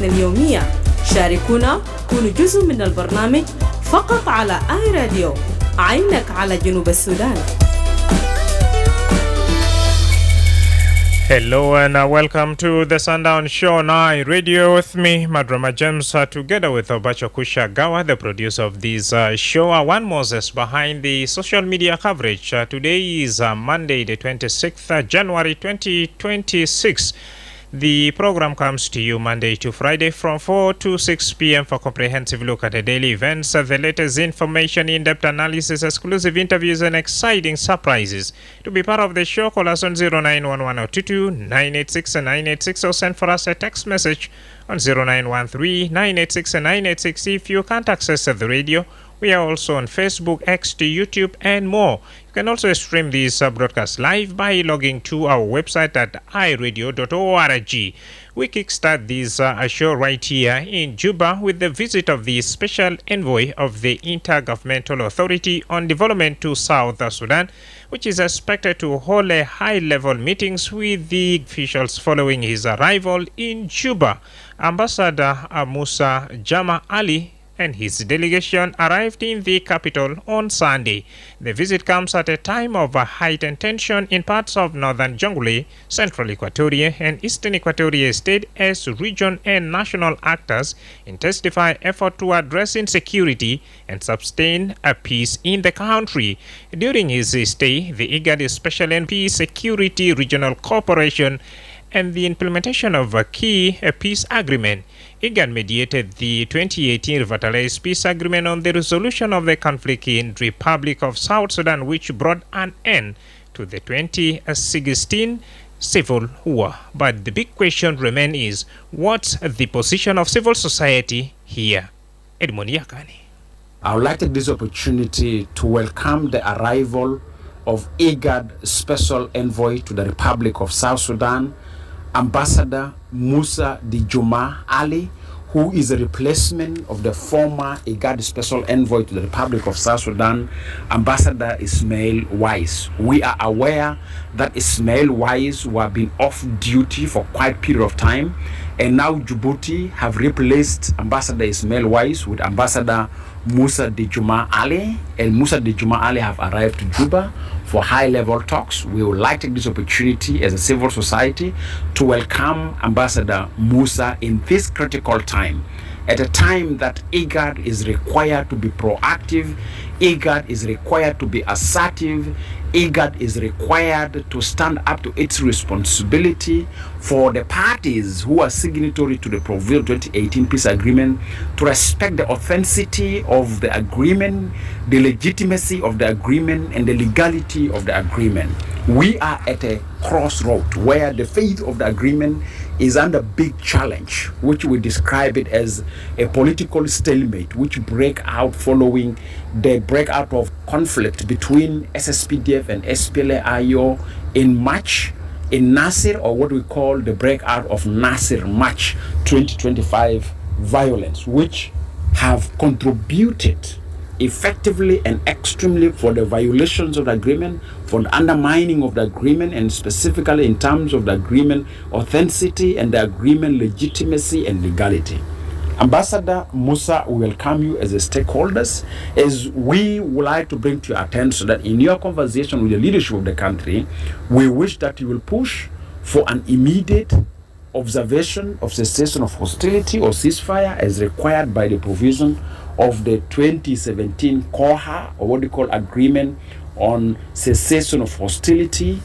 اليومية. شاركونا، كونوا جزء من البرنامج فقط على آي راديو. عينك على جنوب السودان. Hello and welcome to the Sundown Show on I Radio with me, Madrama James, together with Obacho Kushagawa, the producer of this show. One Moses behind the social media coverage. Today is Monday, the 26th January 2026. The program comes to you Monday to Friday from 4 to 6 p.m. for comprehensive look at the daily events, the latest information, in-depth analysis, exclusive interviews, and exciting surprises. To be part of the show, call us on 0911-022-986 and 986, or send for us a text message on 0913-986 and 986. If you can't access the radio, we are also on Facebook, X, to YouTube, and more. You can also stream this broadcast live by logging to our website at iradio.org. We kickstart this show right here in Juba with the visit of the Special Envoy of the Intergovernmental Authority on Development to South Sudan, which is expected to hold a high-level meetings with the officials following his arrival in Juba. Ambassador Musa Jama Ali and his delegation arrived in the capital on Sunday. The visit comes at a time of heightened tension in parts of northern Jonglei, central Equatoria, and eastern Equatoria state as region and national actors intensify effort to address insecurity and sustain a peace in the country. During his stay, the IGAD Special NP Security Regional Cooperation and the implementation of a key peace agreement. IGAD mediated the 2018 revitalized peace agreement on the resolution of the conflict in the Republic of South Sudan, which brought an end to the 2016 civil war. But the big question remains is, what's the position of civil society here? Edmond Yakani. I would like to take this opportunity to welcome the arrival of IGAD Special Envoy to the Republic of South Sudan, Ambassador Musa Juma Ali, who is a replacement of the former IGAD Special Envoy to the Republic of South Sudan, Ambassador Ismail Wise. We are aware that Ismail Wise were been off duty for quite a period of time, and now Djibouti have replaced Ambassador Ismail Wise with Ambassador Musa Juma Ali, and Musa Juma Ali have arrived to Juba for high-level talks. We would like to take this opportunity as a civil society to welcome Ambassador Musa in this critical time, at a time that IGAD is required to be proactive, IGAD is required to be assertive, IGAD is required to stand up to its responsibility for the parties who are signatory to the Provisional 2018 Peace Agreement to respect the authenticity of the agreement, the legitimacy of the agreement, and the legality of the agreement. We are at a crossroad where the faith of the agreement is under big challenge, which we describe it as a political stalemate, which break out following the breakout of conflict between SSPDF and SPLA-IO in March in Nasir, or what we call the breakout of Nasir March 2025 violence, which have contributed effectively and extremely for the violations of the agreement, for the undermining of the agreement, and specifically in terms of the agreement authenticity and the agreement legitimacy and legality. Ambassador Musa, we welcome you as a stakeholders, as we would like to bring to your attention that in your conversation with the leadership of the country, we wish that you will push for an immediate observation of cessation of hostility or ceasefire as required by the provision of the 2017 COHA, or what we call Agreement on Cessation of Hostility,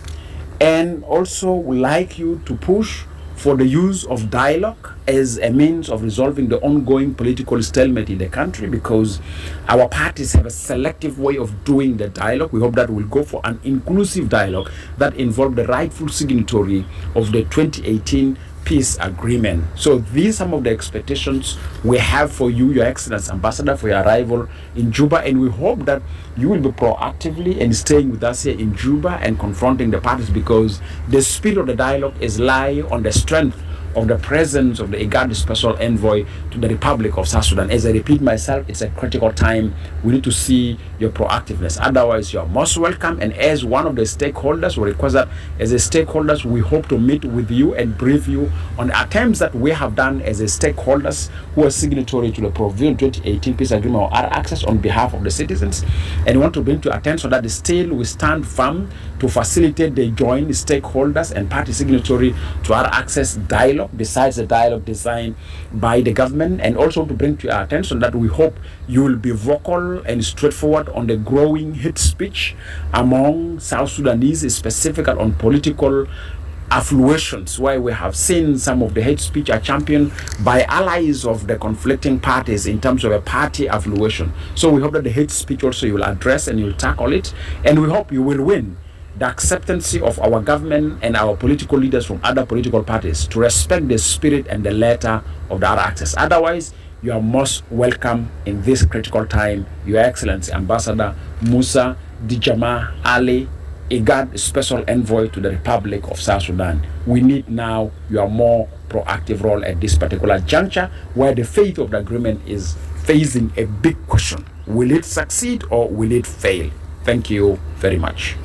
and also would like you to push for the use of dialogue as a means of resolving the ongoing political stalemate in the country, because our parties have a selective way of doing the dialogue. We hope that we'll go for an inclusive dialogue that involves the rightful signatory of the 2018 peace agreement. So these are some of the expectations we have for you, Your Excellency Ambassador, for your arrival in Juba, and we hope that you will be proactively and staying with us here in Juba and confronting the parties, because the spirit of the dialogue is lie on the strength of the presence of the IGAD Special Envoy to the Republic of South Sudan. As I repeat myself, it's a critical time. We need to see your proactiveness. Otherwise, you're most welcome. And as one of the stakeholders, we request that as a stakeholders, we hope to meet with you and brief you on the attempts that we have done as a stakeholders who are signatory to the Provisional 2018 Peace Agreement or our access on behalf of the citizens. And we want to bring to attention that still we stand firm to facilitate the joint stakeholders and party signatory to our access dialogue, besides the dialogue designed by the government, and also to bring to your attention that we hope you will be vocal and straightforward on the growing hate speech among South Sudanese, specifically on political affluations, where we have seen some of the hate speech are championed by allies of the conflicting parties in terms of a party affluation. So we hope that the hate speech also you will address and you will tackle it, and we hope you will win the acceptance of our government and our political leaders from other political parties to respect the spirit and the letter of the other access. Otherwise, you are most welcome in this critical time, Your Excellency Ambassador Musa Dijama Ali, IGAD Special Envoy to the Republic of South Sudan. We need now your more proactive role at this particular juncture, where the fate of the agreement is facing a big question. Will it succeed or will it fail? Thank you very much.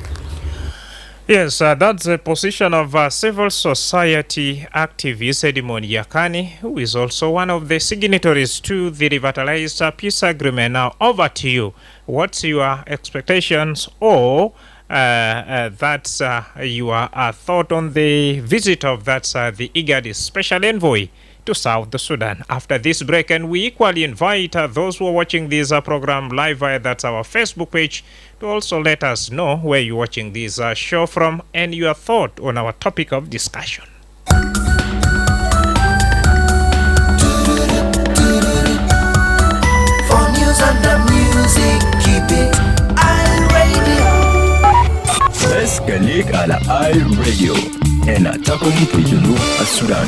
Yes, that's the position of civil society activist Edmond Yakani, who is also one of the signatories to the revitalized peace agreement. Now, over to you. What's your expectations or that's your thought on the visit of the IGAD Special Envoy to South Sudan? After this break, and we equally invite those who are watching this program live via that's our Facebook page to also let us know where you're watching this show from and your thought on our topic of discussion. For news and the music, keep it iRadio. بس خليك على iRadio هنا تكون في جنوب السودان.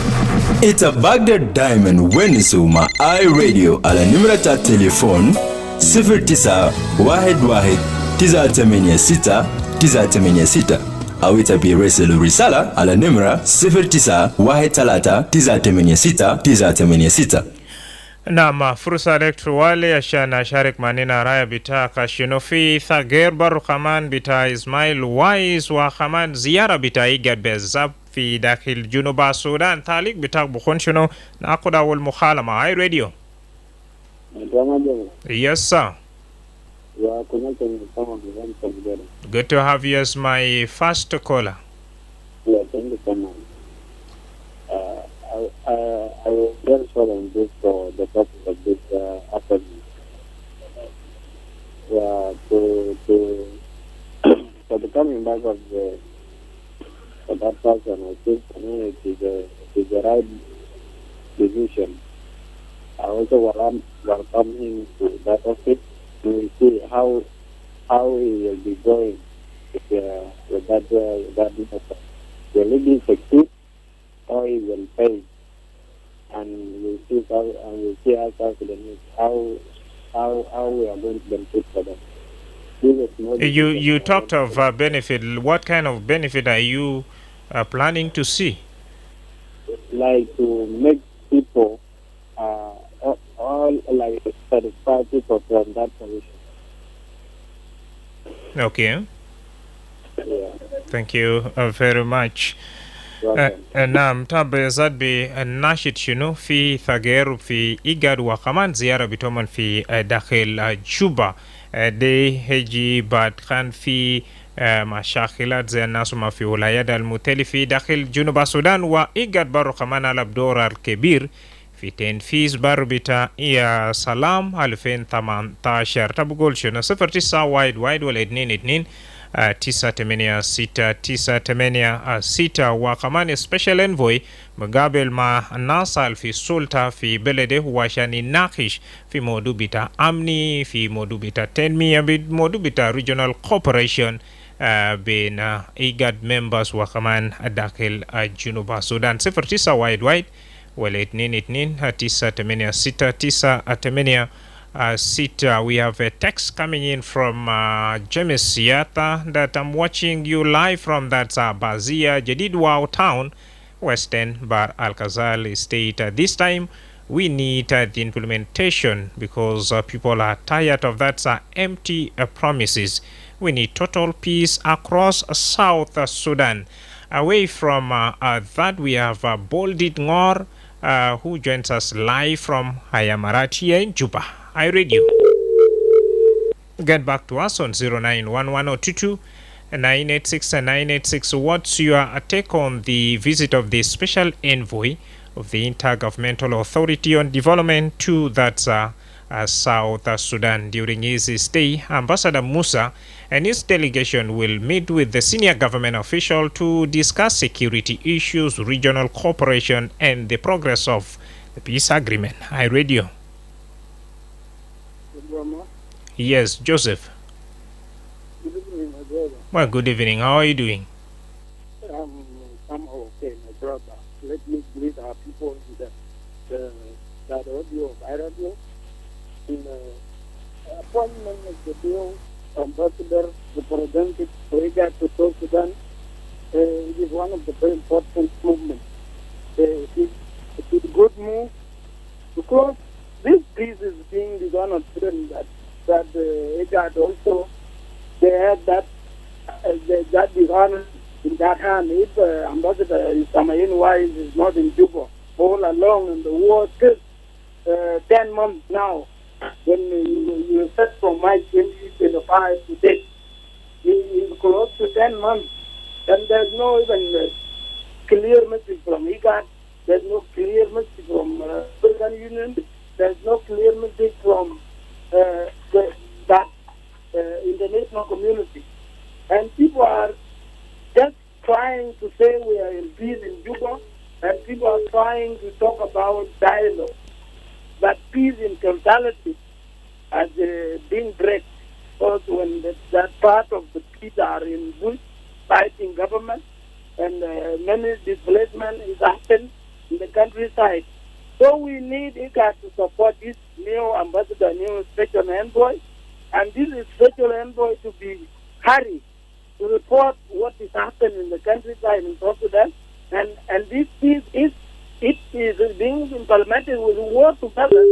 It's a Baghdad Diamond Wednesday مع iRadio على نمرة التليفون 0911-986-986 أو يتبي رسل رسالة على نمرة 0913-986-986. Naam, fursa elektro wale ashana sharik manina raya bita kashinofi thager baru khaman bita Ismail Wais wa khaman ziyara bita igad bezab fi dakhil junuba Sudan thalik bita bukhun shuno naquda wal mukhalama ay radio. Yes sir. Good to have you as my first caller. Yeah, thank you so much. I was very sorry on this for the purpose of this appointment. Yeah, for the coming back of that person, I think it is the right decision. I also welcome him to that office. We see how he will be going with that matter. Will he be succeed or he will fail? And we see how we are going to benefit for them. You talked of benefit. What kind of benefit are you planning to see? Like to make people all like satisfy people from that position. Okay. Yeah. Thank you very much. نعم تابع زاد بالناشط شنو في ثغير في إيجاد وكمان زيارة بتومن في داخل جوبا دي هجي بعد كان في مشاكلات زي الناس ما في ولايات المختلفة في داخل جنوب السودان وإيجاد برو كمان على بدور الكبير في تنفيذ برو بتاع يا سلام 2018 تبقول شنو 09 وايد ولا 22 986 وكمان سبيشال انفوي مقابل مع الناس في السلطة في بلده وعشان يناقش في موضوع بتاع أمني في موضوع بتاع تنمية موضوع بتاع regional cooperation بين إيجاد members وكمان داخل جنوب السودان 09 وايد ولا 22 986 Sita, we have a text coming in from James Siata that I'm watching you live from that Bazia Jadid Wow town Western Bahr Al Ghazal State. This time, we need the implementation because people are tired of that empty promises. We need total peace across South Sudan. Away from that, we have Bolded Ngor, who joins us live from Hayamarati in Juba. I read you. Get back to us on 091122 986 and 986. What's your take on the visit of the special envoy of the Intergovernmental Authority on Development to that South Sudan? During his stay, Ambassador Musa and his delegation will meet with the senior government official to discuss security issues, regional cooperation, and the progress of the peace agreement. I read you. Yes, Joseph. Good evening, my brother. Well, good evening. How are you doing? I'm okay, my brother. Let me greet our people in that audio of iRadio. In the appointment of the bill ambassador representative to IGAD to South Sudan, it is one of the very important movements. It is a good move because this peace is being dishonored that IGAD also, they had that dishonor in that hand. If Ambassador Samayin Wise is not in Juba all along in the war till 10 months now, when you said from March 2025 to date, it's close to 10 months, and there's no even clear message from IGAD, there's no clear message from African Union, there's no clear message from that international community. And people are just trying to say we are in peace in Juba, and people are trying to talk about dialogue. But peace in totality has been break. Because when that part of the people are in bush fighting government, and many displacement is happening in the countryside. So we need IGAD to support this new ambassador, new special envoy, and this special envoy to be hurried to report what is happening in the countryside in South Sudan, and this peace is being implemented with war together.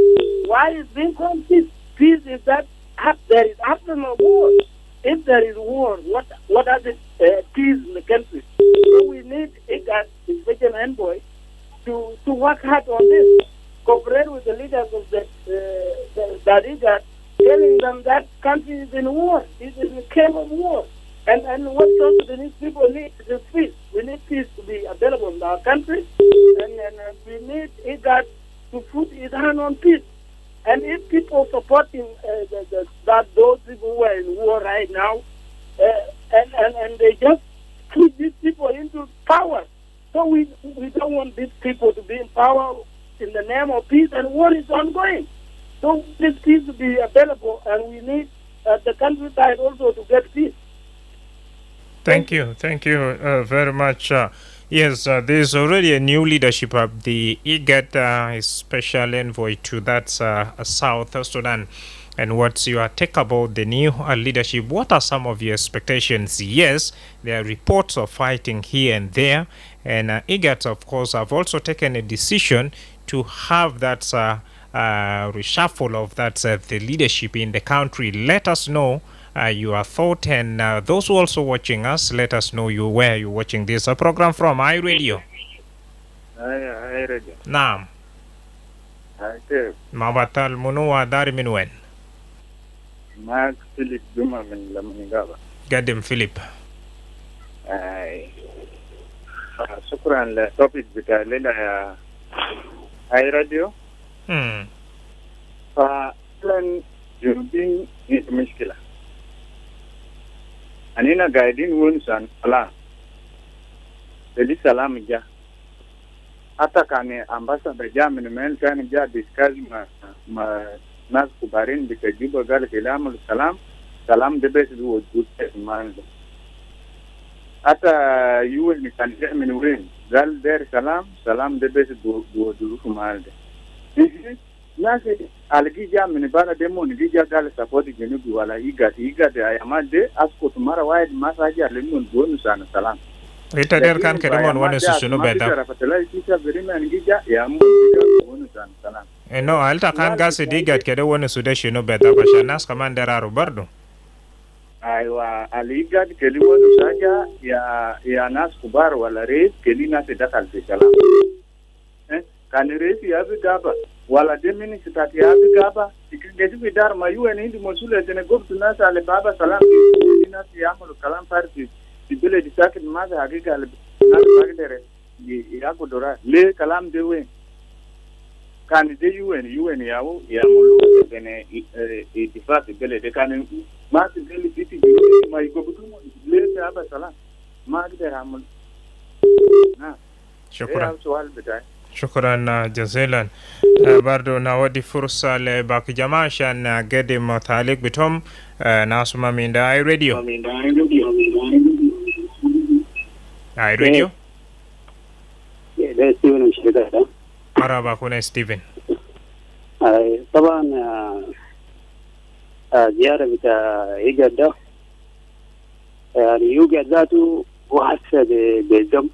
Why is being called peace? Peace is that there is after no war. If there is war, what are the peace in the country? So we need IGAD, the special envoy, to work hard on this, cooperate with the leaders of that IGAD, telling them that country is in war, it is in a cave of war. And what South Sudanese people need is peace. We need peace to be available in our country, and we need IGAD to put his hand on peace. And if people supporting those people who are in war right now, and they just put these people into power, so we don't want these people to be in power in the name of peace, and war is ongoing. So this peace to be available, and we need the countryside also to get peace. Thank you very much. Yes, there is already a new leadership of the IGAD special envoy to that South Sudan. And what's your take about the new leadership? What are some of your expectations? Yes, there are reports of fighting here and there, and IGAD, of course, have also taken a decision to have that reshuffle of that the leadership in the country. Let us know your thought, and those who also watching us, let us know where you're watching this program from. iRadio. iRadio. Naam. Mabatal Munua Dari Minwen. Mark Philip Juma min Lamingaba. Gadim Philip. Shukran la topic bita lela ya iRadio. Plan jurubin ni mishkila. Anina guiding wunsan salam. Jadi salam ja. Hata kane ambassador jamin men kan ja discuss ma nas kubarin bika Juba gal kalamul salam de bes do good man. Hata UN ni kan jamin wen gal der salam de bes do mal. Nasi algi jamin bana demo ni gija gal support genu wala iga de ayamade asko tumara wide masaji alenun bonu sana salam. ita der kan kede mon wona susuno beda no alta kan gas digat kede wona suda shino beda basha nas kaman deraru bardo aywa aligat keli wona saja ya nas kubar wala res keli nas dakal fi salam kan res ya bi gaba wala de mini sitati ya bi gaba ikingezi bidar ma yuwe hindi mosule tene gobtu nas ale baba salam keli nas yamul kalam farti bile di sakit maza hakika nas bagdere ya kodora le kalam dewe kan de yuwe yawo ya mulu tene itifati bile de kan ma bile biti ma igobtu le baba salam ma gdere amul شكرا جزيلا برضو نودي فرصة لباقي جماعة عشان نقدم تعليق بتهم ناسما من دا اي راديو اي راديو مرحبا كنا ستيفن طبعا زيارة بتاع إيجاد ده يعني يوجد ذاته وحسة بالدم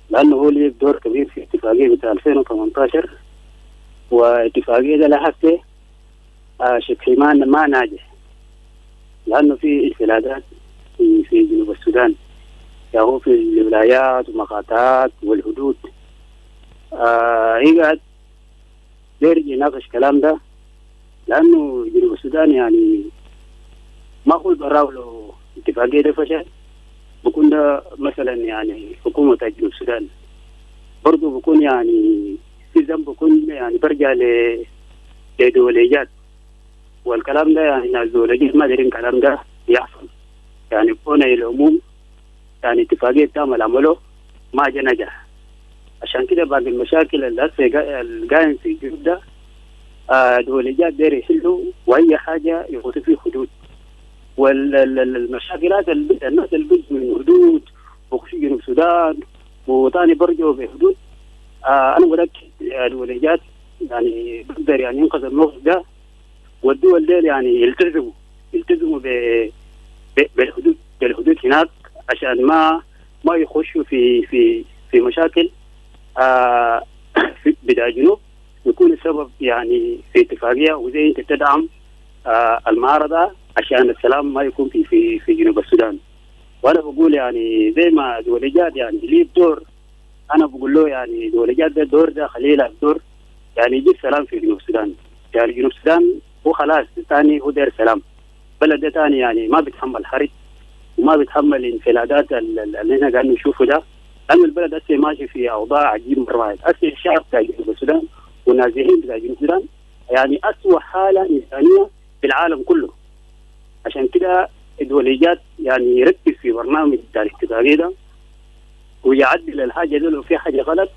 لأنه هو اللي دور كبير في اتفاقية بتاع 2018 واتفاقية ده لحظة شبه ما ناجح لأنه في انفلاتات في جنوب السودان يعني في الولايات والمقاطعات والحدود يقعد يرجع يناقش الكلام ده لأنه جنوب السودان يعني ما هو براو له اتفاقية ده فشل بكون ده مثلا يعني حكومة جنوب السودان برضو بكون يعني في ذنب بكون يعني برجع لدوليات والكلام ده يعني الدوليات ما دارين الكلام ده يحصل يعني بكون العموم يعني اتفاقية تعمل عمله ما جا نجح عشان كده باقي المشاكل اللي قايم في الجنوب ده دوليات داير يحلوا وأي حاجة يخوضوا فيه حدود والمشاكلات الناس اللي من حدود وفي جنوب السودان وثاني برجعوا بحدود انا متاكد الولايات يعني بقدر يعني ينقذ الموقف ده والدول دول يعني يلتزموا بالحدود هناك عشان ما يخشوا في مشاكل في بداية الجنوب يكون السبب يعني في اتفاقية وزي انت تدعم المعارضة عشان السلام ما يكون في جنوب السودان. وانا بقول يعني زي ما دوليات يعني ليه دور انا بقول له يعني دوليات ده دور ده خليه دور يعني يجيب سلام في جنوب السودان. يعني جنوب السودان هو خلاص ثاني هو داير سلام بلد ده ثاني يعني ما بيتحمل حرب وما بيتحمل الانفلاتات اللي احنا قاعدين نشوفه ده لأن البلد هسه ماشي في اوضاع عجيبه مره واحد. هسه الشعب بتاع جنوب السودان والنازحين بتاع جنوب السودان يعني اسوء حاله انسانيه في العالم كله. عشان كده الدوليات يعني يركز في برنامج بتاع الاتفاقية ده ويعدل الحاجة دي لو في حاجة غلط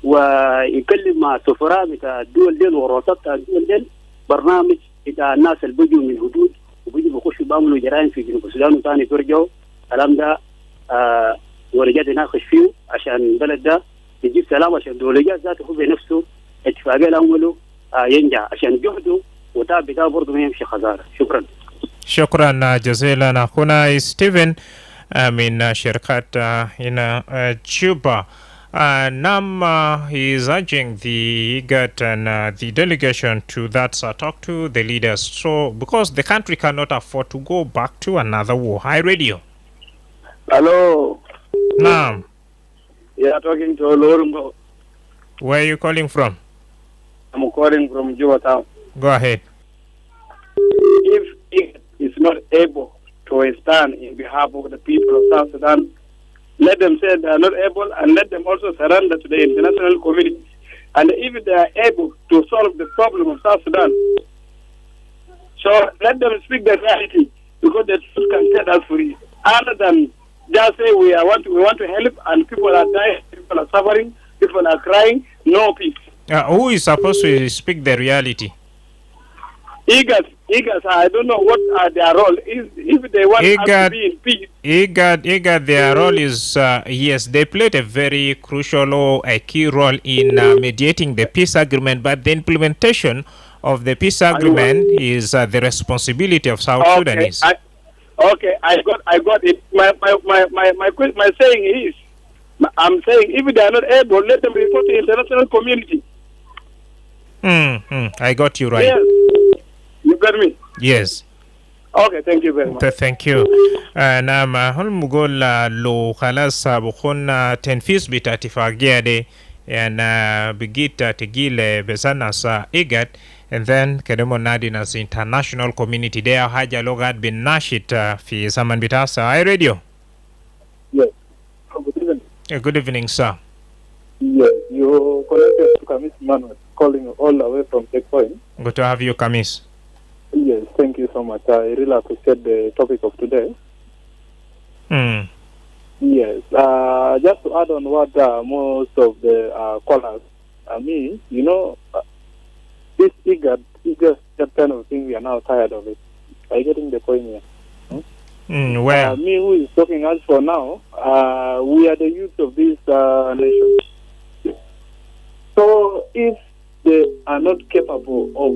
ويكلم مع سفراء بتاع الدول دي ورؤساء بتاع الدول دي برنامج بتاع الناس اللي بيجوا من الحدود وبيجوا بيخشوا بيعملوا جرائم في جنوب السودان وثاني بيرجعوا الكلام ده دوليات يناقش فيه عشان البلد ده يجيب سلام عشان الدوليات ذاته هو بنفسه اتفاقية الأول ينجح عشان جهده وتعب بتاعه برضه ما يمشي خسارة. شكرا جزيلا أخونا ستيفن من شركة هنا جوبا. Nam is urging the IGAD and the delegation to talk to the leaders. So, because the country cannot afford to go back to another war. Hi, radio. Hello. Nam. You are talking to Olorungo. Where are you calling from? I'm calling from Juba town. Go ahead. If it is not able to stand in behalf of the people of South Sudan, let them say they are not able and let them also surrender to the international community. And if they are able to solve the problem of South Sudan, so let them speak the reality because the truth can set us free. Other than just say we want to help and people are dying, people are suffering, people are crying, no peace. Who is supposed to speak the reality? IGAD, I don't know what are their role. If they want us to be in peace. IGAD, their role is, yes, they played a very crucial or a key role in mediating the peace agreement, but the implementation of the peace agreement is the responsibility of South Sudanese. I got it. My saying is, I'm saying if they are not able, let them report to the international community. I got you right. Yes. You got me? Yes. Okay, thank you very much. Thank you. نعم هل نقول لو خلاص بكون تنفيذ بتاع اتفاقية دي يعني بقيت تقيل بسناس إيجاد and then كدمو نادي ناس international community دي حاجة لغات بناشط في زمن بتاع اي راديو. Yes. Good evening. Good evening, sir. Yes, you connected to Kamis Manuel, calling all the way from Checkpoint. Good to have you, Kamis. Yes, thank you so much. I really appreciate the topic of today. Yes, just to add on what most of the callers, this IGAD that kind of thing, we are now tired of it. Are you getting the point here? Well, me who is talking as for now, we are the youth of this nation. So if they are not capable of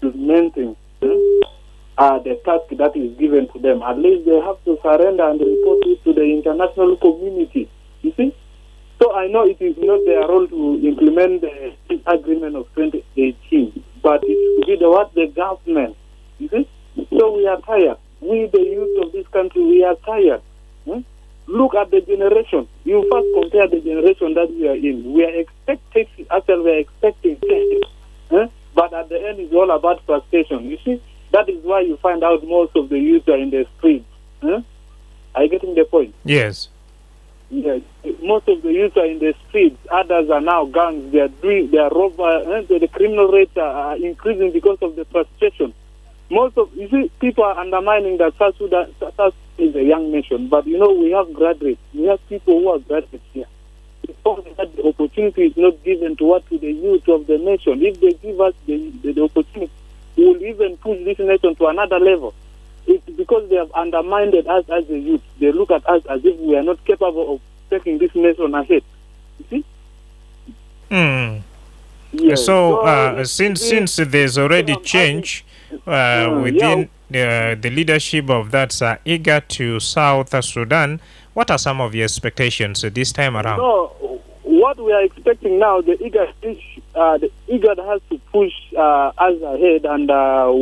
implementing the task that is given to them, at least they have to surrender and report it to the international community. You see? So I know it is not their role to implement the peace agreement of 2018, but it should be the government. You see? So we are tired. We, the youth of this country, we are tired. Look at the generation. You first compare the generation that we are in. We are expecting change. But at the end, it's all about frustration. You see? That is why you find out most of the youth are in the streets. Are you getting the point? Yes. Yes. Most of the youth are in the streets. Others are now gangs. They are robbers. The criminal rates are increasing because of the frustration. You see, people are undermining that South Sudan is a young nation. But, we have graduates. We have people who are graduates here. Because that the opportunity is not given to the youth of the nation. If they give us the opportunity, we will even push this nation to another level. It's because they have undermined us as a youth. They look at us as if we are not capable of taking this nation ahead. You see? Yes. So, since there's already change within the leadership of that eager to South Sudan, what are some of your expectations this time around? So, what we are expecting now, the IGAD has to push us ahead, and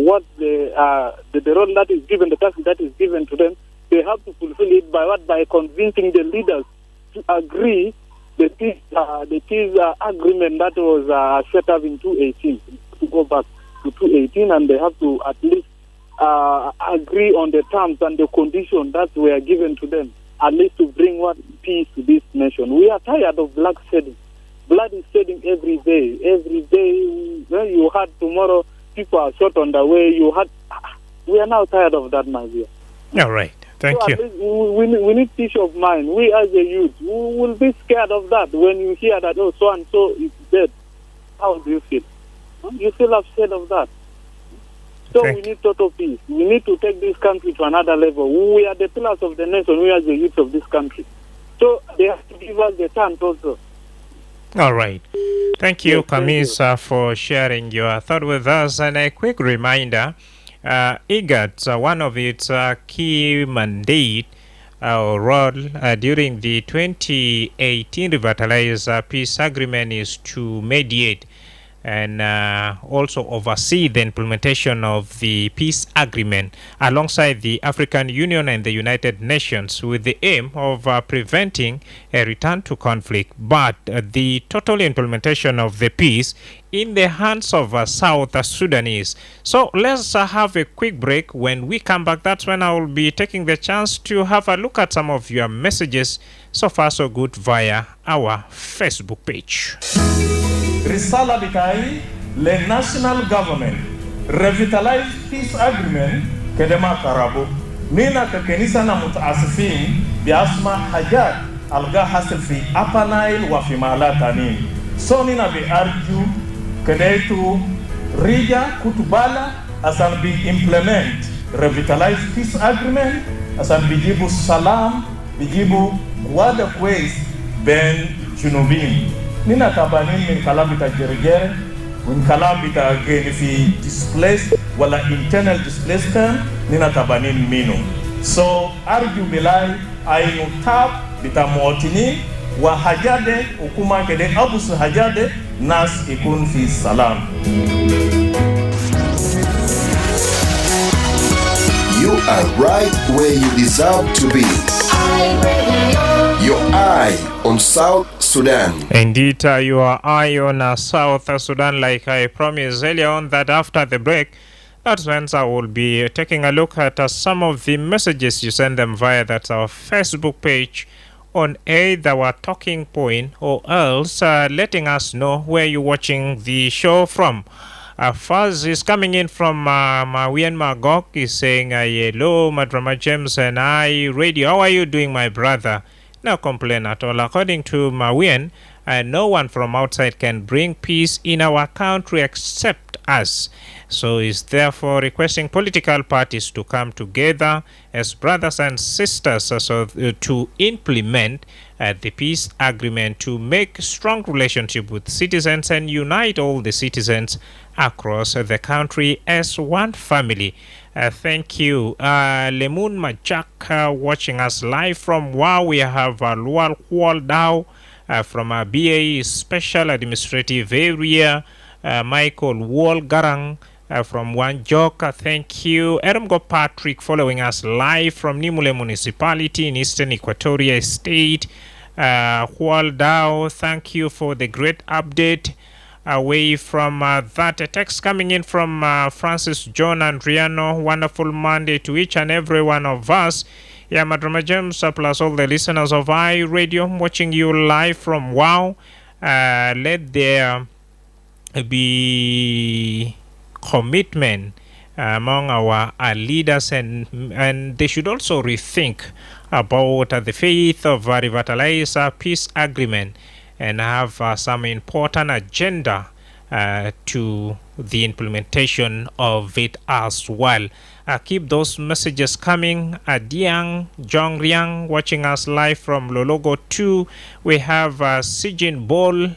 what the role that is given, the task that is given to them, they have to fulfill it by convincing the leaders to agree the peace agreement that was set up in 2018, to go back to 2018, and they have to at least agree on the terms and the conditions that were given to them, at least to bring peace to this nation. We are tired of blood shedding. Blood is shedding every day. Every day, you had tomorrow, people are shot on the way. We are now tired of that, my dear. All right. Thank you. We need peace of mind. We as a youth, we will be scared of that when you hear that, so and so is dead. How do you feel? You feel upset of that. So we need total peace. We need to take this country to another level. We are the pillars of the nation. We are the youth of this country. So they have to give us the chance also. All right. Thank you, Kamisa, for sharing your thought with us. And a quick reminder, IGAD, one of its key mandate or role during the 2018 revitalized peace agreement is to mediate and also oversee the implementation of the peace agreement alongside the African Union and the United Nations with the aim of preventing a return to conflict. But the total implementation of the peace in the hands of South Sudanese. So let's have a quick break. When we come back, that's when I will be taking the chance to have a look at some of your messages. So far so good via our Facebook page. Risala bitai le national government revitalize peace agreement kedema karabu nina ka kanisa na mutaasifin biasma hajat alga hasil fi Upper Nile wa fi malatanin so nina bi argue kedetu rija kutubala asan bi implement revitalize peace agreement asan bijibu salam bijibu wada kwez ben junubin nina tabanin min kalabita jerjere min kalabita geni fi displaced wala internal displacement nina tabanin mino so argue bilai ainu tab bita motini وحجادة وكما كده أبوس حجادة ناس يكون في سلام. You are right where you deserve to be. Your eye on South Sudan. Indeed, your eye on South Sudan, like I promised earlier on that after the break, that's when I will be taking a look at some of the messages you send them via that our Facebook page on either our talking point or else letting us know where you're watching the show from. First is coming in from Mawien Magog. He's saying, hello, Madrama James and I radio. How are you doing, my brother? No complaint at all. According to Mawien, no one from outside can bring peace in our country except us. So he's therefore requesting political parties to come together as brothers and sisters to implement the peace agreement to make strong relationship with citizens and unite all the citizens across the country as one family. Thank you. Lemun Majak watching us live from Wow. We have Lual Kual Dao from BAE Special Administrative Area. Michael Wall Garang from Wanjok. Thank you. Ermgo Patrick following us live from Nimule Municipality in Eastern Equatoria State. Kual Dao, thank you for the great update. Away from that, a text coming in from Francis John and Riano. Wonderful Monday to each and every one of us. Yeah, Madrama James plus all the listeners of iRadio watching you live from Wow. Let there be commitment among our leaders, and they should also rethink about the faith of revitalize peace agreement and have some important agenda to the implementation of it as well. Keep those messages coming. Diang Jong Riang watching us live from Lologo 2. We have Sijin Bol.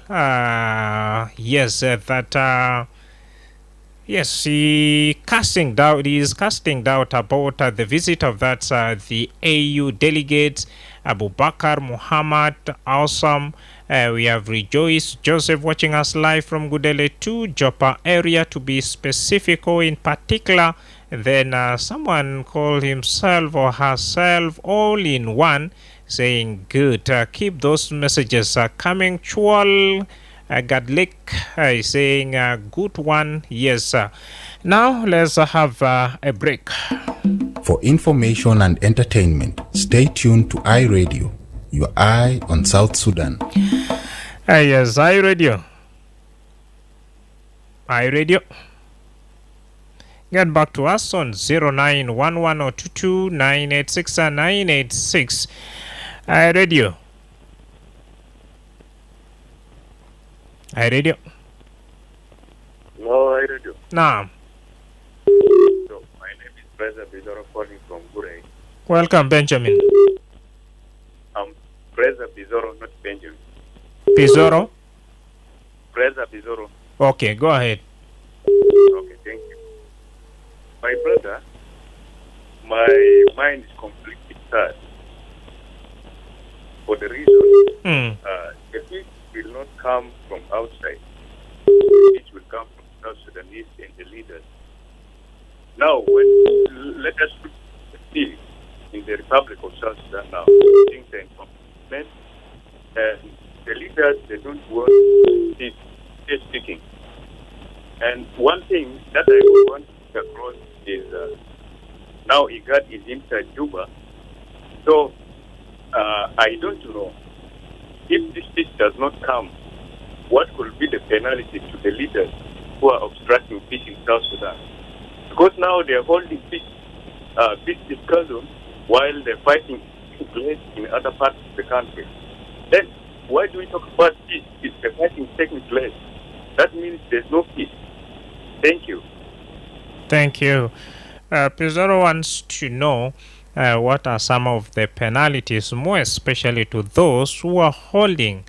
Yes, he is casting doubt about the visit of the AU delegates, Abu Bakar Muhammad Awesome. We have Rejoice Joseph watching us live from Gudele 2, Joppa area to be specific or in particular. And then someone called himself or herself all in one, saying good. Keep those messages coming. Chual Gadlik saying good one. Yes. Now let's have a break. For information and entertainment, stay tuned to iRadio, your eye on South Sudan. Yes, iRadio. Get back to us on 0911022986 and 986. iRadio. No, iRadio. Nah. So, my name is Preza Bizarro calling from Gure. Welcome, Benjamin. Preza Bizarro, not Benjamin. Pizarro? Preza Bizarro. Okay, go ahead. Okay, thank you. My brother, my mind is completely sad for the reason the peace will not come from outside. It will come from South Sudanese and the leaders. Now, let us see in the Republic of South Sudan now, things are in commitment, and the leaders, they don't want peace speaking. And one thing that I would want to put across is now IGAD is inside Juba. So I don't know if this peace does not come, what could be the penalty to the leaders who are obstructing peace in South Sudan? Because now they are holding peace discussion while they're fighting place in other parts of the country. Then why do we talk about peace if the fighting is taking place? That means there's no peace. Thank you. Thank you. Pizarro wants to know what are some of the penalties, more especially to those who are holding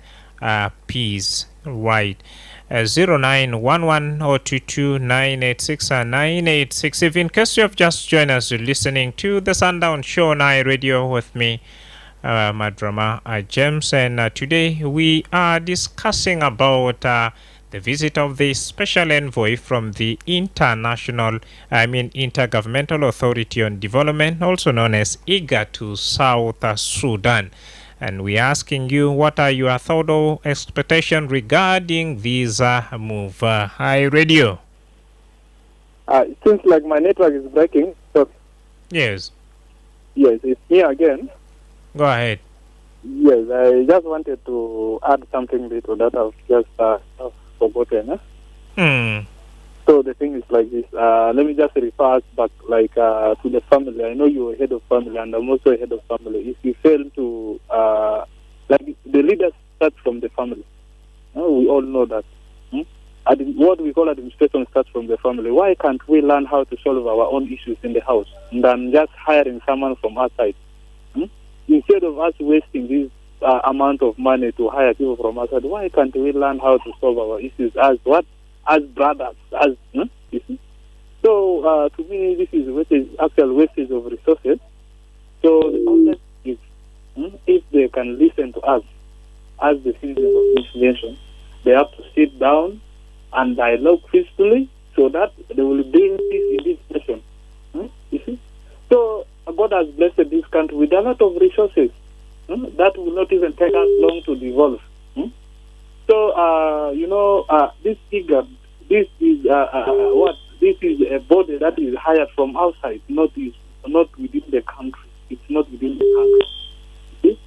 peace. Right. 0911022986 and 986. If in case you have just joined us, you're listening to the Sundown Show on iRadio with me, Madrama James, and today we are discussing about the visit of the special envoy from the Intergovernmental Authority on Development, also known as IGA, to South Sudan. And we're asking you, what are your thoughts or expectations regarding this move? Hi, Radio. It seems like my network is breaking. So Yes. Yes, it's me again. Go ahead. Yes, I just wanted to add something little that I've just forgotten. So the thing is like this. Let me just refer us back to the family. I know you're head of family and I'm also a head of family. If you fail to, the leaders start from the family. We all know that. What we call administration starts from the family. Why can't we learn how to solve our own issues in the house than just hiring someone from outside? Instead of us wasting this amount of money to hire people from outside, why can't we learn how to solve our issues as brothers? You see? So to me, this is actual wastage of resources. So the only is if they can listen to us as the citizens of this nation, they have to sit down and dialogue peacefully so that they will bring peace in this nation. You see? So God has blessed this country with a lot of resources that will not even take us long to develop. So this figure, this is This is a body that is hired from outside, not within the country. It's not within the country. See?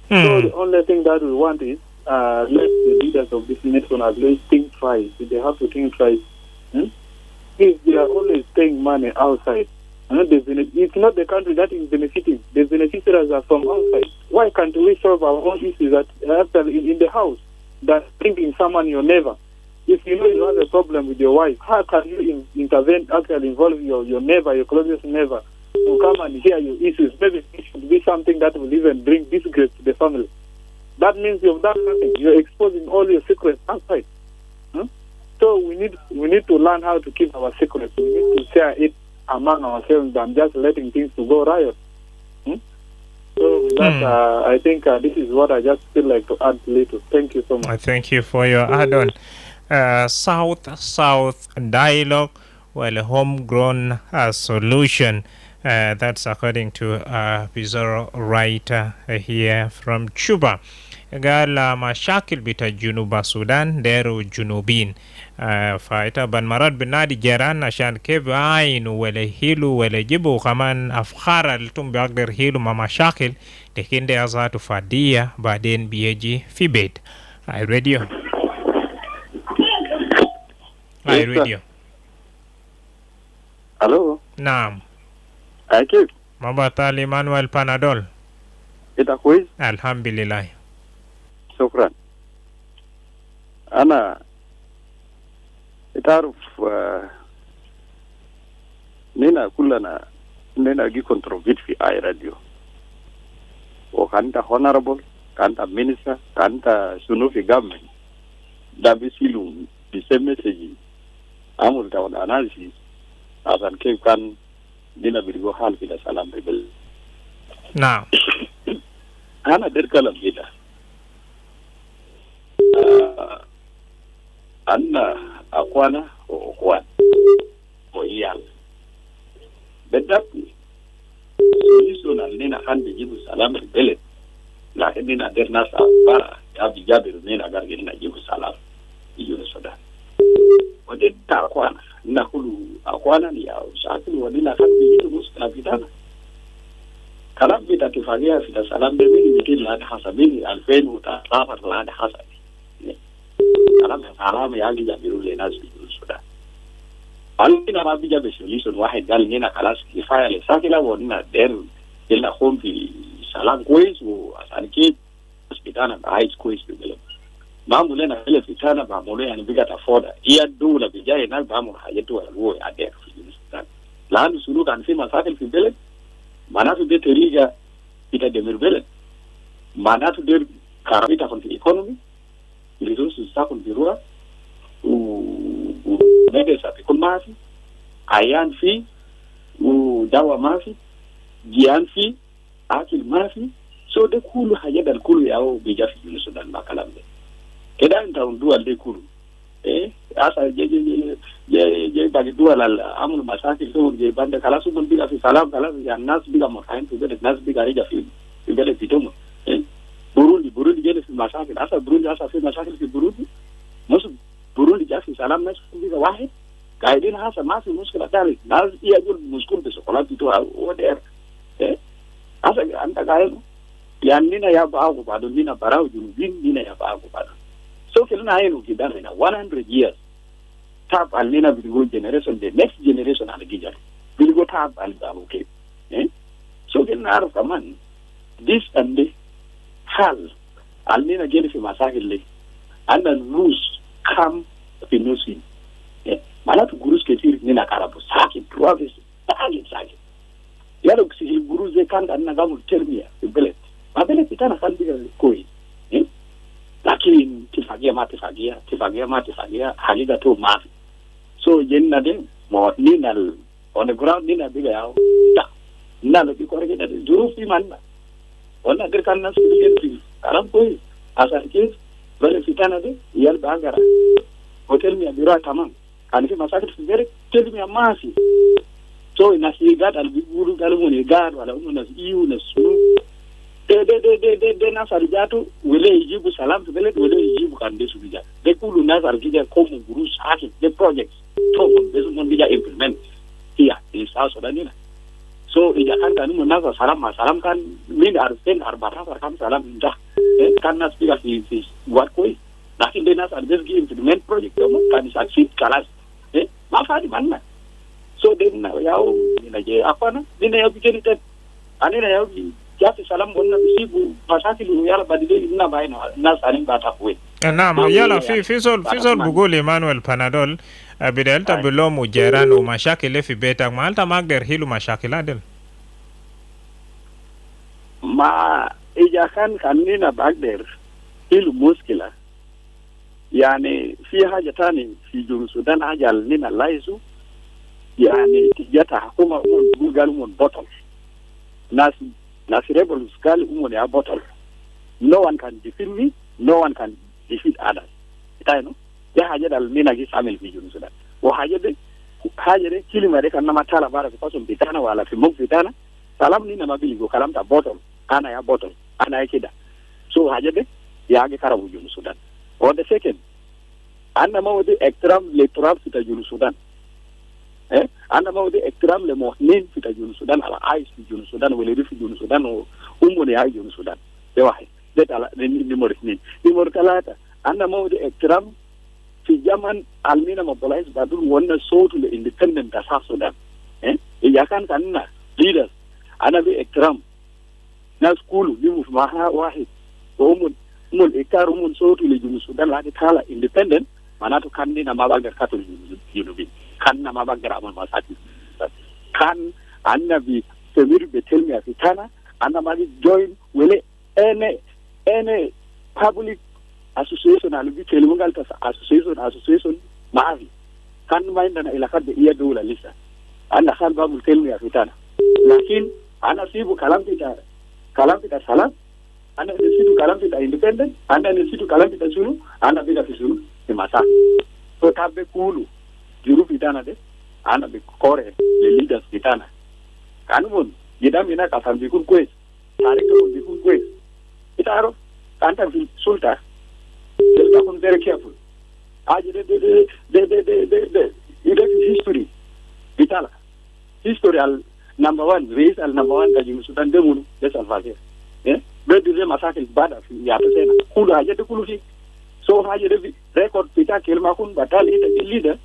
So the only thing that we want is let the leaders of this nation at least think twice. They have to think twice. If they are always paying money outside, it's not the country that is benefiting. The beneficiaries are from outside. Why can't we solve our own issues in the house? That's thinking someone your neighbor. If you know you have a problem with your wife, how can you intervene, actually involve your neighbor, your closest neighbor, to come and hear your issues? Maybe it should be something that will even bring disgrace to the family. That means you've done nothing. You're exposing all your secrets outside. So we need to learn how to keep our secrets. We need to share it among ourselves than just letting things to go riot. So with that, I think this is what I just feel like to add later. Thank you so much. I thank you for your add-on. South dialogue, well, a homegrown solution. That's according to Pizarro writer here from Cuba. قال مشاكل بتاع جنوب السودان ديروا جنوبين فايتا بنمرات بنادي جيران عشان كيف عاينوا ولا هيلوا ولا جيبوا كمان أفخار اللي تم بيقدر هيلوا مع مشاكل لكن دي أزاتوا فادية بعدين بيجي في بيت. هاي راديو هاي راديو الو نعم كيف ما بطالي مانويل بانادول انت كويس الحمد لله شكرا. أنا تعرف كلنا جي كنتروفيت في اي راديو وكانت هونربل كانت مينيستر كانت شنو في جامن ده بيسيلو بيسمسجي عمل تاون اناليسيس عشان كيف كان دينا بيرجو حال في السلام بيبل. نعم. أنا دير كلام كده. أنا أخوانا وأخوان وإيال بدأني سوليسونا لنا كان بيجيبوا سلام في البلد لكن لنا در ناس أخبار يابي جابر لنا قال لنا يجيبوا سلام يجوا السودان ودي أخوانا نقول أخوانا يا شاكل ولنا كان بيجيبوا مستقبلنا كلام بيتا تفاجئ في السلام بمين بيجي لنا حسابين 2013 لنا حساب كلام يعني جابروا لنا في السودان. قالنا ما بيجا بسوليسون واحد قال لنا خلاص كفايه لساكلا ولنا دير لنا قوم في سلام كويس وعشان كده بتاعنا عايز كويس في البلد. معمول لنا بلد بتاعنا معمول يعني بيجا تفوضى هي الدوله بجاي هناك بعمل حاجات هو يعدي في السودان. لأن سلوك كان في مشاكل في البلد معناته دي طريقه بتدمر البلد. معناته دي كارثه في الايكونومي resources تاكل في روح ومدرسة بيكون ما في عيان فيه ودواء ما في جيان فيه akil mafi so de kulu hajadal kulu yawo be jafi junu sudan makalamde kedan taw duwal de kulu asa je bagi duwal al amul masakil to je bande kala su bon biga fi salam kala ya nas biga mo kain to de nas biga reja fi bele pitomo Burundi je fi masakil asa Burundi asa fi masakil fi Burundi mus Burundi jafi salam nas biga wahid kaidin hasa ma fi muskila tali nas iya jul muskul be sokola to oder asa anta kayo yan nina ya ba ko bado nina barau junubin nina ya ba ko bado so kelna ayeno kidana ina 100 years tap al nina bigo generation the next generation al gijar bigo tap al ba okay so kelna arf kaman this and the hal al nina gene fi masakil le and then rules come finusi malatu gurus ketir nina karabu sakit province sakit yaro kisi gurus ze kan na gamu termia belet mabele kitana kan biga koi lakini tifagia haliga to mafi so jenna de mo ninal on the ground nina biga yao nalo bi korege de jurufi manna ona der kan nas fi aram koi asa ke bele fitana de yal bangara hotel mi abira tamam kan fi masakit fi bere tel mi amasi so inasi gad al biguru galmoni gad wala umuna iu na sunu de nasar jatu wele ijibu salam to belet wele ijibu kan de subija de kulu nasar gija komu guru saki de projects to bezu mon bija implement here in South Sudan so ija kan kan mo nasar salam kan min arsen arbata kan salam inda kan nas biga fi what koi lakin de nasar just give implement project to kan succeed kalas ma fadi manna so de na yao ina je apana dina yao bigenita anina yao Jati salam bonna bisibu masakil yala badile ina bayno nas anin bata kuwe naam yala fi fizol bugol Emmanuel Panadol bidalta bilo mujerano mashakil fi beta malta magder hilu mashakil adel ma ija kan kanina bagder hilu muskila yani fi haja tani fi juru Sudan ajal nina laizu yani tijata hakuma bugal mon bottle rebel skull umone a bottle. No one can defeat me, no one can defeat others. Itaino ya haja dal mina gi samel fi junu Sudan wa haja de kilima de kan namatala bara ko pasom bitana wala fi mok bitana salam ni na mabili go kalam ta bottle ana ya bottle ana ya kida so haja de ya ge karabu junu Sudan or the second anna mawdi extram le trap fi junu Sudan anda mawdi ekram le mohnin fi junu Sudan ala ais fi junu Sudan wala fi junu Sudan o umone ya junu Sudan de wahi de tala numero 2 numero 3 anda mawdi ekram fi jaman almina mobilize badul wonna sotu le independent da South Sudan yakan kanna leaders ana bi ekram na skulu limu maha wahid o mun ikaru mun sotu le junu Sudan la de tala independent manatu kandi na mabagar katul junubi kan na mabagar amal masati kan annabi semir betelmi afitana anamali join wele ene public association alubi kelmungal ta association maavi kan mainda na ila kadde iya dola lisa anna khal babul kelmi afitana lakin ana sibu kalampita salam ana sibu kalampita independent ana sibu kalampita sunu ana bila fisunu ni masa so tabbe kulu juru fitana de ana be kore le leaders fitana kanun gidam ina ka sambi kun kwes tarik ko di kun kwes itaro kanta fi sulta just come very careful aje de ida history vitala historical number 1 race al number 1 da jimu Sudan demunu de salvaje be de masakil bada fi ya tsena kulu aje de kulu fi so haje de record pita kelma kun batal ita leader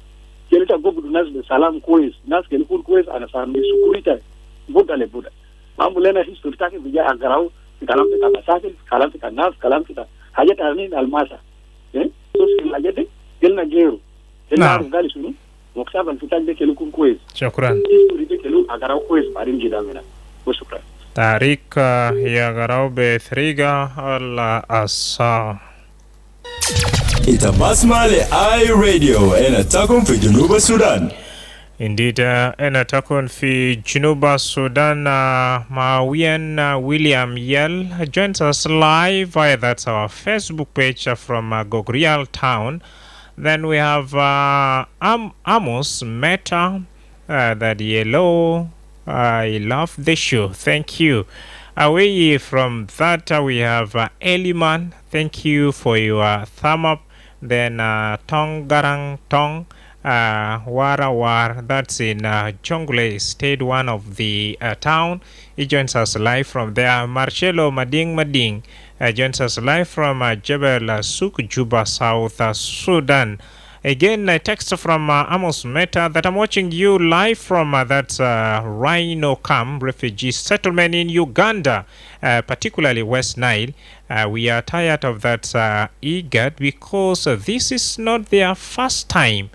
kelita gobudu nas de salam kois nas kel kun kois ana sambi sukurita buda le buda mamulena history take bija agarau kalam ta masakil kalam ta nas kalam ta haje tarni almasa so sil haje de kelna gero kelna gali sunu moksaban fitan de kel kun kois shukran history de kelu agarau kois parin gidamena shukran tarik ya garau be thriga alla asa Ita basmale I radio ena takum fi Junuba Sudan. Indeed, أنا تكون في جنوب السودان Mawian William Yell joins us live via that's our Facebook page from Gogrial Town. Then we have Amos Meta, that yellow. I love the show. Thank you. Away from that, we have Eliman. Thank you for your thumb up. Then Tong Garang Tong. Warawar, that's in Jonglei State 1 of the town. He joins us live from there. Marcelo Mading joins us live from Jebel Suk, Juba, South Sudan. Again, a text from Amos Meta that I'm watching you live from that's Rhino Camp refugee settlement in Uganda, particularly West Nile. We are tired of that IGAD because this is not their first time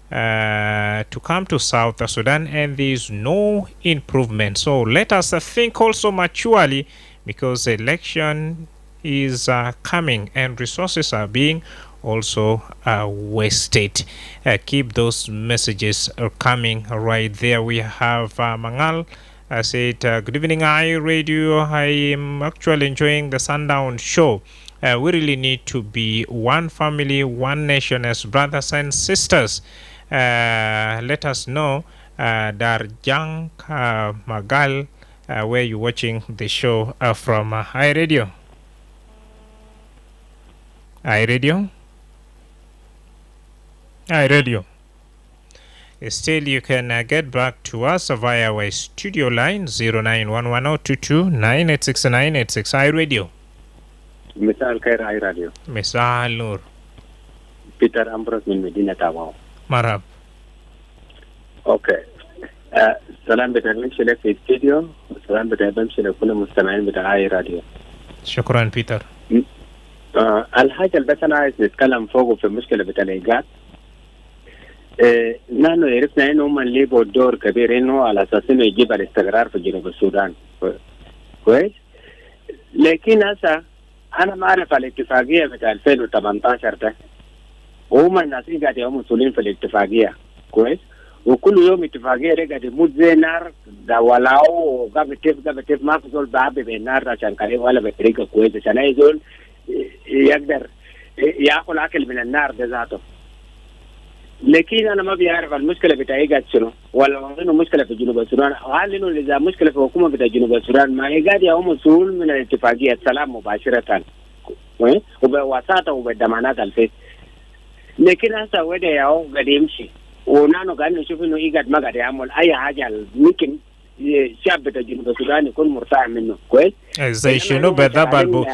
to come to South Sudan, and there is no improvement. So let us think also maturely, because election is coming and resources are being also wasted. Keep those messages coming right there. We have Mangal said, good evening, Radio. I am actually enjoying the Sundown show. We really need to be one family, one nation as brothers and sisters. Let us know, Darjang Magal, where you're watching the show from. Radio. Radio. Still, you can get back to us via our studio line 09110229869886. Radio. Misal Khair Radio. Misal Nur. Peter Ambrose من مدينة عوام. مرحبا. اوكي. سلام بتعلمش لك في الاستديو، وسلام بتعلمش لكل المستمعين بتاع اي راديو. شكرا بيتر. الحاجة اللي بس انا عايز نتكلم فوقه في المشكلة بتاع الايجاد. نحن عرفنا انه هم اللي لعبوا دور كبير انه على اساس انه يجيب الاستقرار في جنوب السودان. كويس؟ لكن هسه انا ما اعرف الاتفاقية بتاع 2018 ده. وهم الناس قاعد يوم مسؤولين في الاتفاقية. كويس؟ وكل يوم اتفاقية قاعد يموت زي نار ده ولاو قبل كيف ما في زول بعبي بالنار عشان كريم ولا بطريقة كويسة عشان اي زول يقدر ياكل اكل من النار ده ذاته. لكن انا ما بيعرف المشكله بتاعي قاعد شنو ولا انه مشكله في جنوب السودان، هل انه اذا مشكله في الحكومه بتاع جنوب السودان ما هي قاعد يوم مسؤول من الاتفاقيه السلام مباشره وبوساطه وبالضمانات الفيس. لكن هسه وده ياو قاعد يمشي ونحن قاعد نشوف انه يقعد ما قاعد يعمل اي حاجه ممكن الشعب بتاع جنوب السودان يكون مرتاح منه. كويس؟ زي شنو بالضبط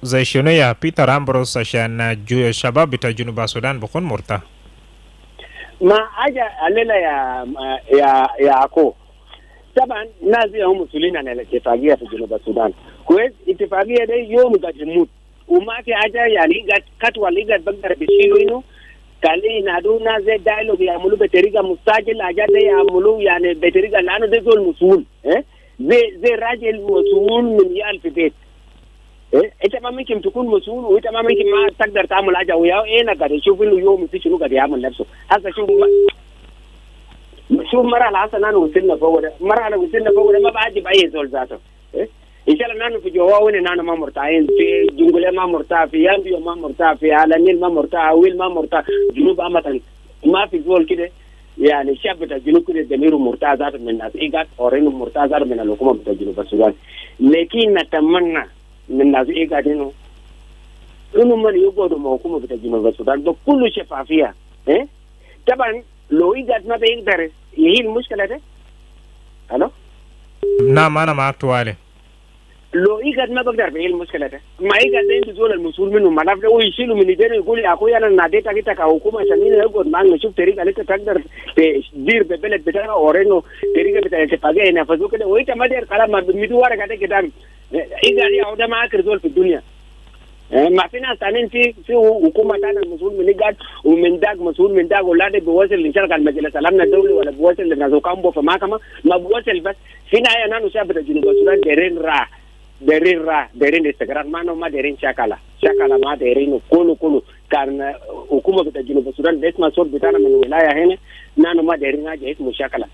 زي شنو يا بيتر أمبروس عشان الشباب بتاع جنوب السودان بكون مرتاح؟ ما حاجه علينا يا اكو. طبعا الناس هم مسؤولين عن الاتفاقيه في جنوب السودان. كويس؟ الاتفاقيه دي يوم قاعد يموت وما في حاجه يعني قاعد كتوه اللي قاعد بقدر بيشيلوا انه كالي نادو ناس زي دايلوج يعملوا بطريقه مستعجل حاجات دي يعملوا يعني بطريقه لانه ده زول مسؤول زي راجل مسؤول من يال في بيت. انت ما ممكن تكون مسؤول وانت ما ممكن ما تقدر تعمل حاجه وياه انا قاعد اشوف انه يوم في شنو قاعد يعمل نفسه. هسه شوف مرحله هسه نحن وصلنا فوق ده، مرحله وصلنا فوق ده ما بعجب اي زول ذاته. ان شاء الله نحن في جواوين نحن ما مرتاحين، في جنجولة ما مرتاح، في يامبيو ما مرتاح، في على النيل ما مرتاح، ويل ما مرتاح، جنوب امتى ما في زول كده يعني الشعب بتاع الجنوب كده ضميره مرتاح ذاته من الناس ايجاد اورينو مرتاح ذاته من الحكومه بتاع جنوب السودان. لكن نتمنى من الناس ايجاد انه من يقعدوا مع الحكومه بتاع جنوب السودان بكل شفافيه. طبعا لو ايجاد ما بيقدر يحل المشكله ده. الو؟ نعم انا معك توالي. لو يقعد ما بقدر بيحل المشكله ده، ما يقعد عنده زول المسؤول منه ملف ده ويشيله من ايديه يقول يا اخويا انا ناديتك انت كحكومه عشان يقعد معاك نشوف طريقه انت تقدر تدير بالبلد بتاعك اورينو طريقه بتاع الاتفاقيه ينفذوه كده وانت ما داير كلام ما بيدوا ورقه ده قدام يقعد يقعد معاك زول في الدنيا. ما في ناس ثانيين في حكومه ثانيه المسؤول من يقعد ومن داك مسؤول من داك ولا ده بيوصل لشركه المجلس الامن الدولي ولا بيوصل لناس كامبو في محكمه ما بيوصل بس في نهايه نحن شعب جنوب السودان دايرين استقرار ما دايرين شكله ما دايرين كله كان حكومه بتاع جنوب السودان باسمها صوت بتاعنا من الولايه هنا nano ma dairin haja ismu shakala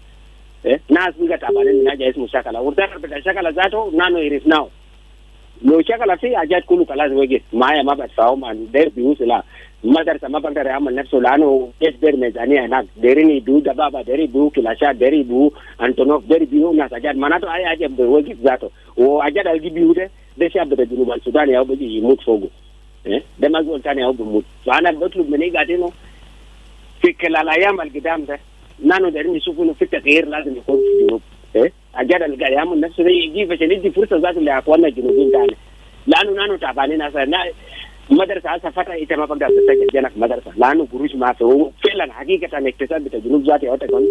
nas biga tabanin haja ismu shakala urtar bita shakala zato nano iris now lo shakala fi ajat kulu kalas wege maya ma bat saw man der bi usla madar sama bagdar amal nafsu lano esber mezania nak derini du da baba deri du kilasha deri bu antonov deri bi na sajad manato ay aje be wege zato o ajad al gibi ude de shabda de junubal sudan ya obi yimut fogo dama go tane au bumut ana batlu meni gatino fikla la yamal gidam da nano derini sufunu fitta ghair lazim yakun fi junub ajad al gayam nafsu yiji fa shadidi fursa zatu li aqwana junubin tane lanu nano tabani na sa na madrasa asa fata ita ma bagda ta jana madrasa lanu gurush ma to felan hakikatan iktisab ta junub zati wata kan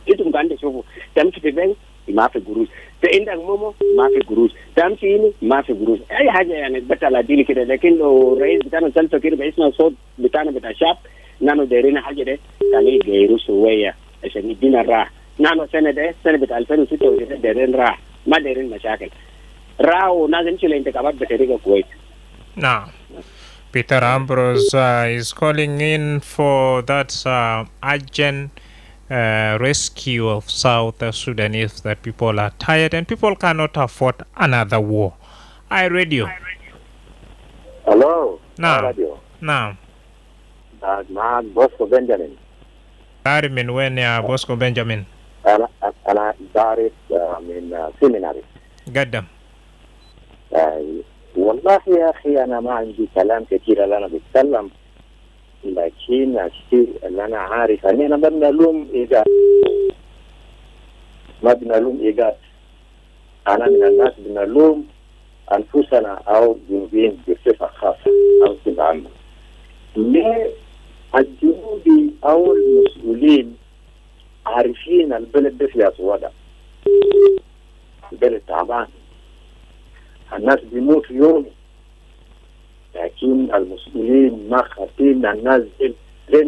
itum gande shofu tamti ben ma fi gurush ta inda momo ma fi gurush tamti ni ma fi gurush ay haja yani batala dili kida lakin lo rais bitana san fakir ba isma so bitana bita shap nano derina haja de kali gairu suwaya ashani dinara nano sanade bita alfanu sito de derin ra ma derin mashakil rao nazim chile inta kabat bateriga kuwait now Peter Ambrose is calling in for that urgent rescue of South Sudanese, that people are tired and people cannot afford another war. Radio. Hello. Now. Radio. Now. Man, Bosco Benjamin. Min when Bosco Benjamin. أنا دارس من seminary. قدم. والله يا أخي أنا ما عندي كلام كثير اللي أنا بتكلم، لكن الشيء اللي أنا عارف أننا ما بنلوم إيجاد، ما بنلوم إيجاد. أنا من الناس بنلوم أنفسنا أو جنوبين بصفة خاصة أو بصفة عامة. ليه الجنوبي أو المسؤولين عارفين البلد ده فيها سوادة، البلد تعبان، الناس بيموت يومي، لكن المسؤولين ما خاطين الناس زي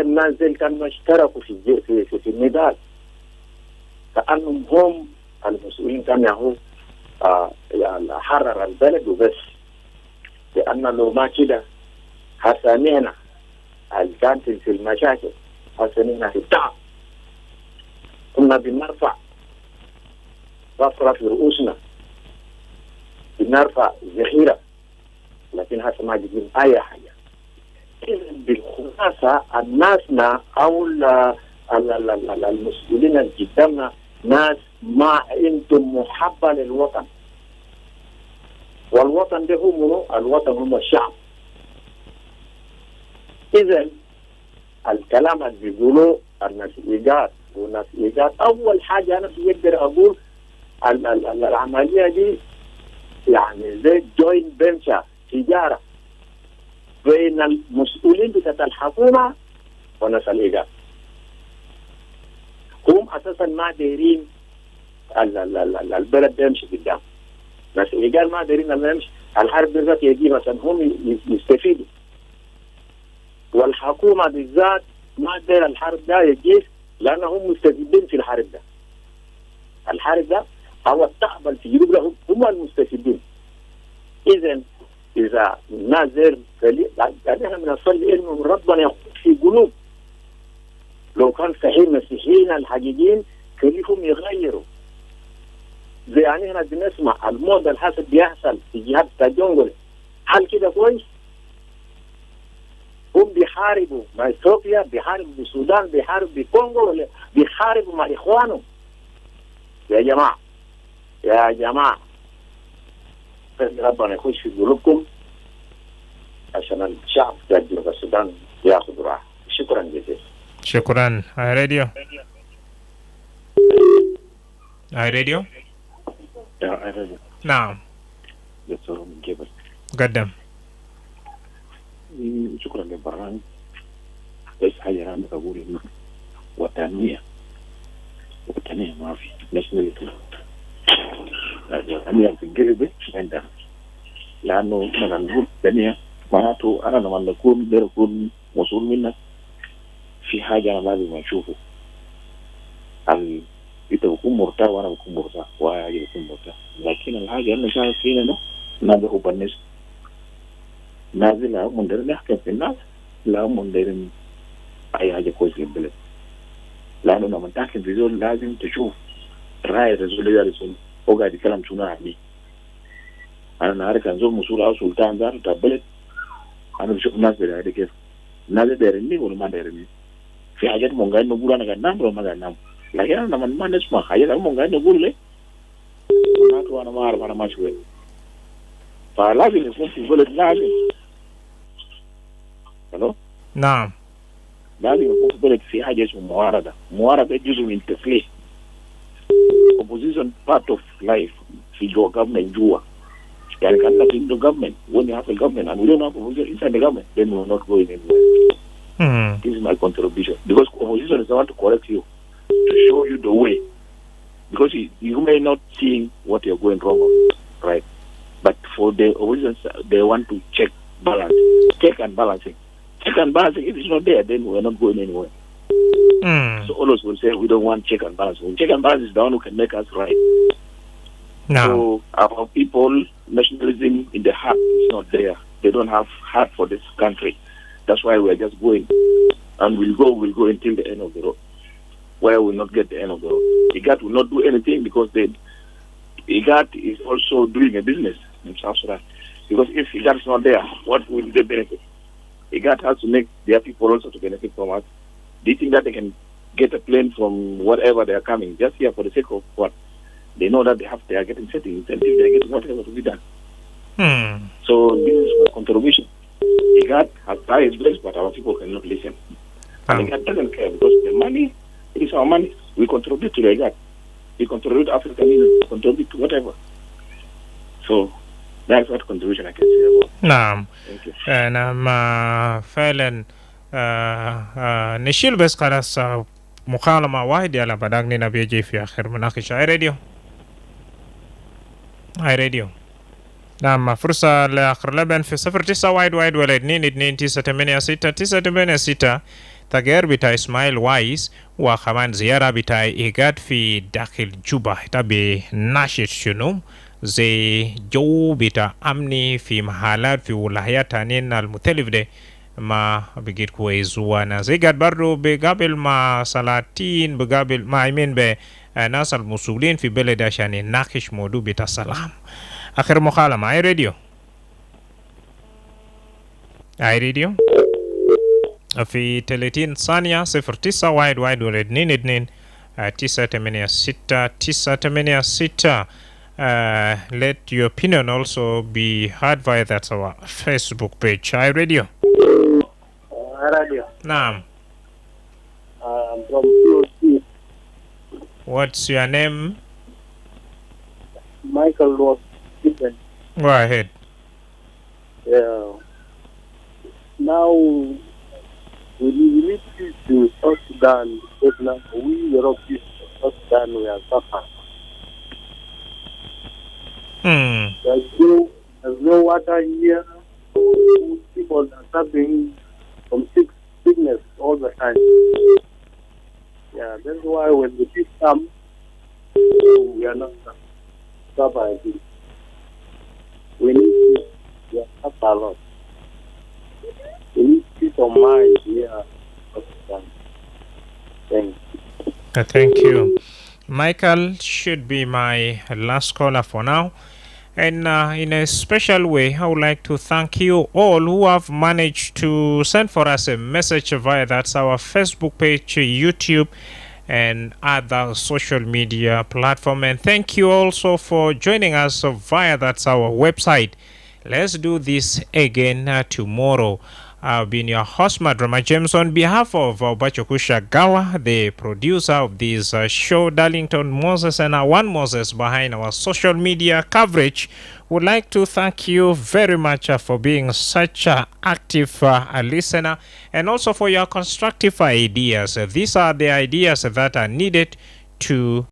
الناس كانوا اشتركوا في النضال، كأنهم هم المسؤولين كانوا حرر البلد وبس. لأن لو ما كده حسنينا الكانت في المشاكل، حسنينا في التعب، كنا بنرفع في رؤوسنا، بنرفع ذخيرة، لكن هسه ما جايبين أي حاجة. إذن بالخلاصة الناسنا أو المسؤولين اللي قدامنا ناس ما عندهم محبة للوطن، والوطن ده هو منو؟ الوطن هم الشعب. إذن الكلام اللي بيقولوا الناس إيجاد والناس إيجاد، أول حاجة أنا بقدر أقول العملية دي يعني زي جوين بنشر تجارة بين المسؤولين بتاع الحكومة وناس الإيجاد. هم أساسا ما دايرين البلد يمشي قدام، ناس الإيجاد ما دايرين يمشي الحرب بالذات يجي مثلا هم يستفيدوا، والحكومة بالذات ما داير الحرب ده يجي لأنهم مستفيدين في الحرب ده. الحرب ده أو التعب في جنوب لهم هم المستفيدين. إذا نازل يعني من نصلي إنه ربنا يقول في قلوب، لو كان صحيح مسيحيين الحقيقيين كلهم يغيروا. زي يعني هنا بنسمع الموضة الحسد بيحصل في جهات الجنجل، هل كده كويس؟ هم بيحاربوا مع إثيوبيا، بيحاربوا بالسودان، بيحاربوا بكونغو، بيحاربوا مع إخوانهم. يا جماعة ربنا يخش في قلوبكم عشان الشعب بتاع جنوب السودان ياخذ راحة. شكرا جزيلا. شكرا. راديو نعم. دكتور جبل قدم. شكرا للبرنامج. بس حاجة أنا بقول إنه وطنية ما في ناشوناليتي، يعني في القلب عندنا، لأنه مثلا نقول وطنية معناته أنا لما أكون مسؤول منك في حاجة أنا لازم أشوفه، أنت بكون مرتاح وأنا بكون مرتاح وأنا بكون مرتاح، لكن الحاجة أنا شايف فينا ده نازل هو بالنسبة نازل لا هم دايرين يحكم في الناس، لا هم دايرين اي حاجه كويسه للبلد. لانه لما تاكل في زول لازم تشوف راي الرسول ده رسول هو قاعد يتكلم شنو عني. انا عارف كان زول مسؤول او سلطان ذاته بتاع البلد، انا بشوف الناس بتاعتي كيف الناس دايريني ولا ما دايريني. في حاجات مون قاعد نقول انا قاعد نام ولا ما قاعد نام، لكن انا لما ما نسمع حاجات انا مون قاعد نقول ليه معناته انا ما اعرف انا ماشي وين. فلازم يكون في البلد لازم الو نعم لازم يكون في البلد في حاجه اسمها معارضه. معارضه جزء من التسليح. opposition part of life في جوا government جوا. يعني كأننا في the government when you have a government and we don't have opposition inside the government then we will not go anywhere. This is my contribution because opposition is the one to correct you, to show you the way, because you may not see what you're going wrong on, right? But for the opposition they want to check and balancing. Check and balancing, if it's not there then we're not going anywhere. So all of us will say we don't want check and balance. Check and balance is the one who can make us right. No. So our people, nationalism in the heart is not there. They don't have heart for this country. That's why we're just going. And we'll go until the end of the road. Where we'll not get the end of the road. IGAD will not do anything because IGAD is also doing a business in South Sudan. Because if IGAD is not there, what will they benefit? IGAD has to make their people also to benefit from us. Do you think that they can get a plane from whatever they are coming just here for the sake of what? They know that they are getting settings and if they are getting whatever to be done. So this is my contribution. IGAD has tried its best, but our people cannot listen. And IGAD doesn't care because the money is our money. We contribute to the IGAD. We contribute to African Union. We contribute to whatever. So that's what contribution I can say about. نعم. Thank you. نعم فعلا نشيل بس خلاص مكالمة واحدة على بدأنا بيجي في آخر مناقشة. اي راديو نعم فرصة لآخر لبن في 0911 تغيير بتاع إسماعيل وايس وكمان زيارة بتاع إيجاد في داخل جوبا تبي ناشط شنو زي جو بتاع أمني في محلات في ولايات تانيين المختلفة ده ما بقيت كويس وانا زي قاعد برضو بقابل مع سلاطين بقابل مع يمين ناس المسؤولين في بلد عشان يناقش موضوع بتاع السلام. آخر مكالمة اي راديو في 30 ثانية 0911 986 let your opinion also be heard via that our Facebook page. Hi Radio. Radio. Naam. I'm from POC. What's your name? Michael was different. Go ahead. Yeah. Now we need peace in South Sudan because now we Europeans in South Sudan we are suffering. There's no water here. People are suffering from sickness all the time. Yeah, that's why when the peace comes, we are not suffering. We need peace. We are suffering a lot. We need peace of mind here. Thank you. Michael should be my last caller for now. And in a special way, I would like to thank you all who have managed to send for us a message via that's our Facebook page, YouTube, and other social media platform. And thank you also for joining us via that's our website. Let's do this again tomorrow. I've been your host, Madrama James, on behalf of Bachokusha Gawa, the producer of this show, Darlington Moses, and one Moses behind our social media coverage. Would like to thank you very much for being such an active listener and also for your constructive ideas. These are the ideas that are needed to